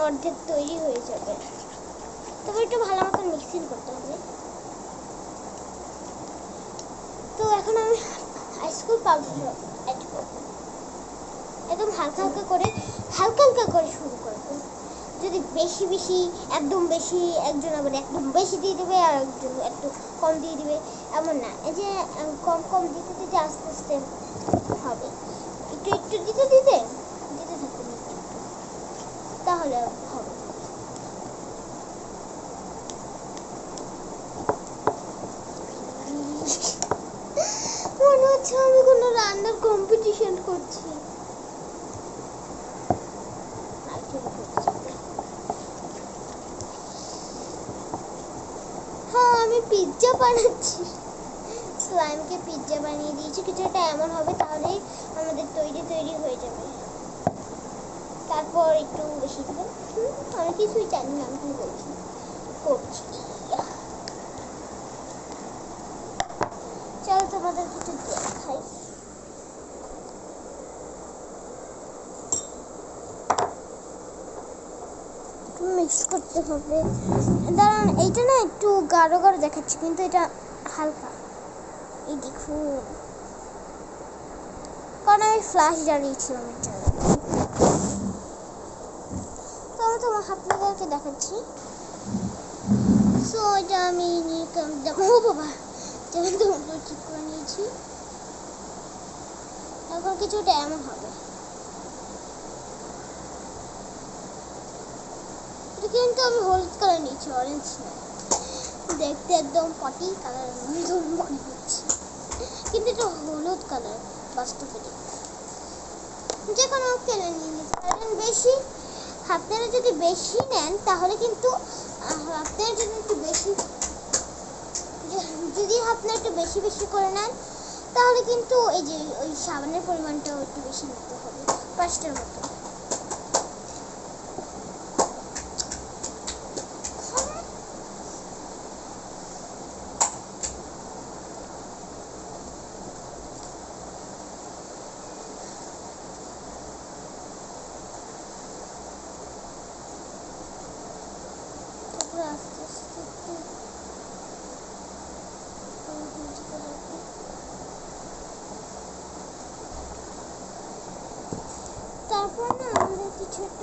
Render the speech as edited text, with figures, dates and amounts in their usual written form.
অর্ধেক তৈরি হয়ে যাবে। তবে একটু ভালো মতন মিক্সিং করতে হবে। তো এখন আমি আইসক্রিম পাউডার অ্যাড করবো, একদম হালকা হালকা করে শুরু করবো। যদি বেশি বেশি একদম বেশি, একজন আবার একদম বেশি দিয়ে দেবে আর একজন একটু কম দিয়ে দিবে, এমন না। এই যে কম কম দিতে দিতে আস্তে আস্তে হবে, একটু একটু দিতে দিতে দিতে থাকবে, তাহলে হবে। মনে হচ্ছে আমি কোনো রান্নার কম্পিটিশন করছি। হ্যাঁ, আমি পিৎজা বানাচ্ছি। স্লাইমকে পিৎজা বানিয়ে দিয়েছি, কিছুটা এমন হবে, তাহলেই আমাদের তৈরি হয়ে যাবে। তারপর একটু বেশি দেবেন। আমি কিছুই জানি না, আমি কি বলছি করছি। চলো তোমাদের কিছু দেখাই। মিক্স করতে হবে। দাঁড়ান, এইটা না একটু গাঢ় গাঢ় দেখাচ্ছে, কিন্তু এটা হালকা। এই দেখুন, কারণ আমি ফ্ল্যাশ জ্বালিয়েছিলাম এটা। তো আমি তোমার আপনাদেরকে দেখাচ্ছি। সো এটা আমি ও বাবা, যেমন তোমরা ঠিক করে নিয়েছি। এখন কিছুটা এমন হবে। এটা কিন্তু আমি হলুদ কালার নিয়েছি, অরেঞ্জ না। দেখতে একদম পটি কালার মনে হচ্ছে, কিন্তু এটা হলুদ কালার বাস্তবে। যে কোনো কেনে নিয়ে নিতে পারেন। বেশি আপনারা যদি বেশি নেন তাহলে কিন্তু আপনারা যদি একটু বেশি বেশি করে নেন তাহলে কিন্তু এই যে ওই সাবানের পরিমাণটাও একটু বেশি নিতে হবে, 5টার মতো। আস্তে আস্তে তারপর না আমাদের কিছুটা